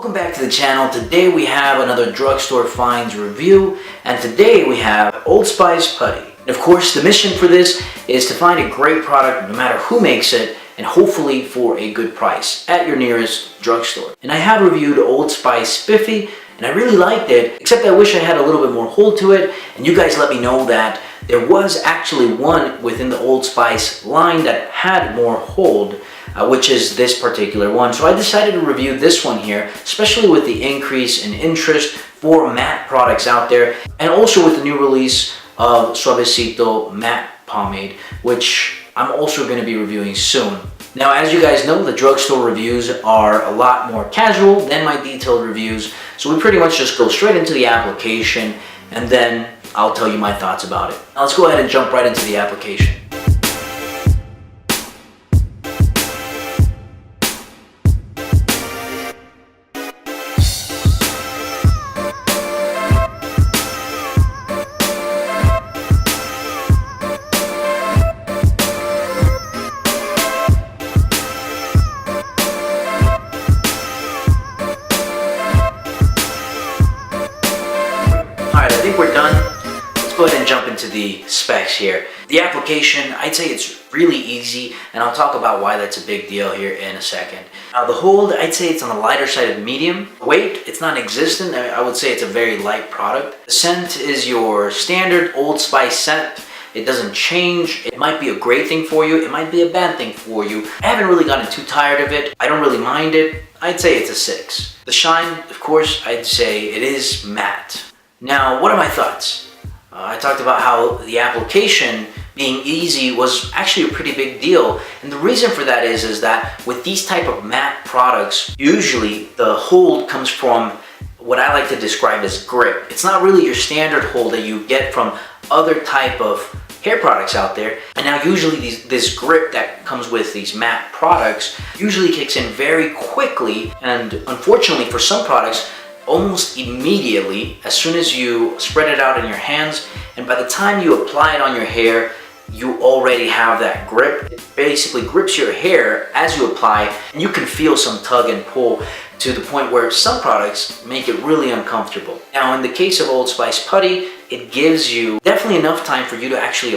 Welcome back to the channel. Today we have another drugstore finds review, and today we have Old Spice Putty. And of course, the mission for this is to find a great product no matter who makes it, and hopefully for a good price at your nearest drugstore. And I have reviewed Old Spice Spiffy, and I really liked it, except I wish I had a little bit more hold to it, and you guys let me know that there was actually one within the Old Spice line that had more hold, which is this particular one. So I decided to review this one here, especially with the increase in interest for matte products out there, and also with the new release of Suavecito Matte Pomade, which I'm also going to be reviewing soon. Now, as you guys know, the drugstore reviews are a lot more casual than my detailed reviews, so we pretty much just go straight into the application, and then I'll tell you my thoughts about it. Now let's go ahead and jump right into the application. Alright, I think we're done. Let's go ahead and jump into the specs here. The application, I'd say it's really easy, and I'll talk about why that's a big deal here in a second. Now the hold, I'd say it's on the lighter side of medium. Weight, it's non-existent. I would say it's a very light product. The scent is your standard Old Spice scent. It doesn't change. It might be a great thing for you. It might be a bad thing for you. I haven't really gotten too tired of it. I don't really mind it. I'd say it's a 6. The shine, of course, I'd say it is matte. Now, what are my thoughts? I talked about how the application being easy was actually a pretty big deal, and the reason for that is that with these type of matte products, usually the hold comes from what I like to describe as grip. It's not really your standard hold that you get from other type of hair products out there. And now usually this grip that comes with these matte products usually kicks in very quickly, and unfortunately for some products, almost immediately as soon as you spread it out in your hands, and by the time you apply it on your hair, you already have that grip. It basically grips your hair as you apply, and you can feel some tug and pull to the point where some products make it really uncomfortable. Now in the case of Old Spice Putty, it gives you definitely enough time for you to actually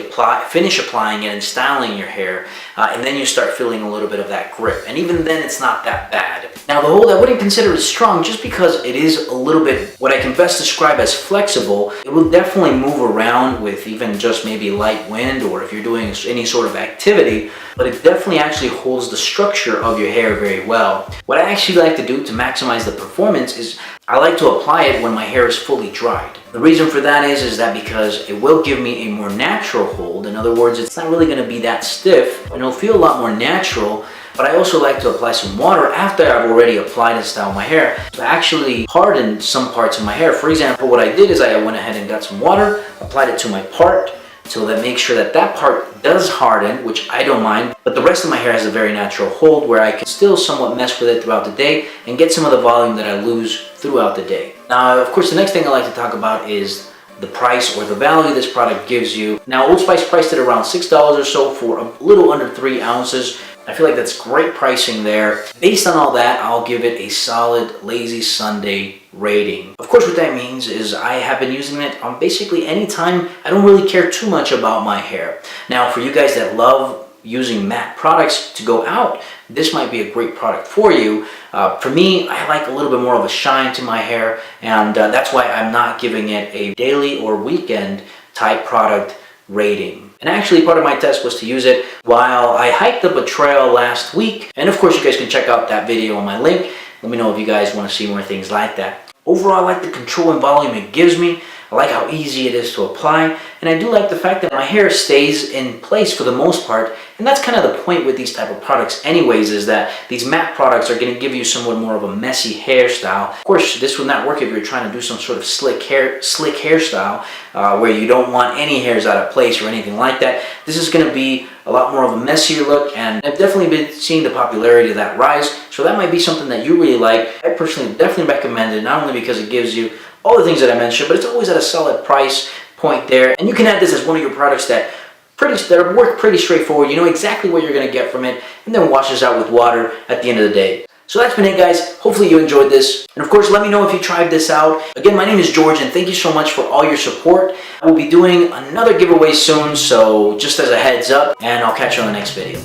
finish applying it and styling your hair, and then you start feeling a little bit of that grip, and even then it's not that bad. Now the hold, I wouldn't consider it strong just because it is a little bit what I can best describe as flexible. It will definitely move around with even just maybe light wind, or if you're doing any sort of activity, but it definitely actually holds the structure of your hair very well. What I actually like to do to maximize the performance is I like to apply it when my hair is fully dried. The reason for that is that because it will give me a more natural hold. In other words, it's not really going to be that stiff, and it'll feel a lot more natural. But I also like to apply some water after I've already applied and styled my hair to actually harden some parts of my hair. For example, what I did is I went ahead and got some water, applied it to my part, so that makes sure that that part does harden, which I don't mind, but the rest of my hair has a very natural hold where I can still somewhat mess with it throughout the day and get some of the volume that I lose throughout the day. Now, of course, the next thing I like to talk about is the price or the value this product gives you. Now, Old Spice priced it around $6 or so for a little under 3 ounces. I feel like that's great pricing there. Based on all that, I'll give it a solid Lazy Sunday rating. Of course, what that means is I have been using it on basically any time. I don't really care too much about my hair. Now, for you guys that love using matte products to go out, this might be a great product for you. For me, I like a little bit more of a shine to my hair, and that's why I'm not giving it a daily or weekend type product rating. And actually, part of my test was to use it while I hiked up a trail last week. And of course, you guys can check out that video on my link. Let me know if you guys want to see more things like that. Overall, I like the control and volume it gives me. I like how easy it is to apply, and I do like the fact that my hair stays in place for the most part, and that's kind of the point with these type of products anyways, is that these matte products are going to give you somewhat more of a messy hairstyle. Of course, this would not work if you're trying to do some sort of slick hairstyle where you don't want any hairs out of place or anything like that. This is going to be a lot more of a messier look, and I've definitely been seeing the popularity of that rise, so that might be something that you really like. I personally definitely recommend it, not only because it gives you all the things that I mentioned, but it's always at a solid price point there. And you can add this as one of your products that work pretty straightforward. You know exactly what you're going to get from it, and then wash this out with water at the end of the day. So that's been it, guys. Hopefully you enjoyed this. And of course, let me know if you tried this out. Again, my name is George, and thank you so much for all your support. I will be doing another giveaway soon, so just as a heads up, and I'll catch you on the next video.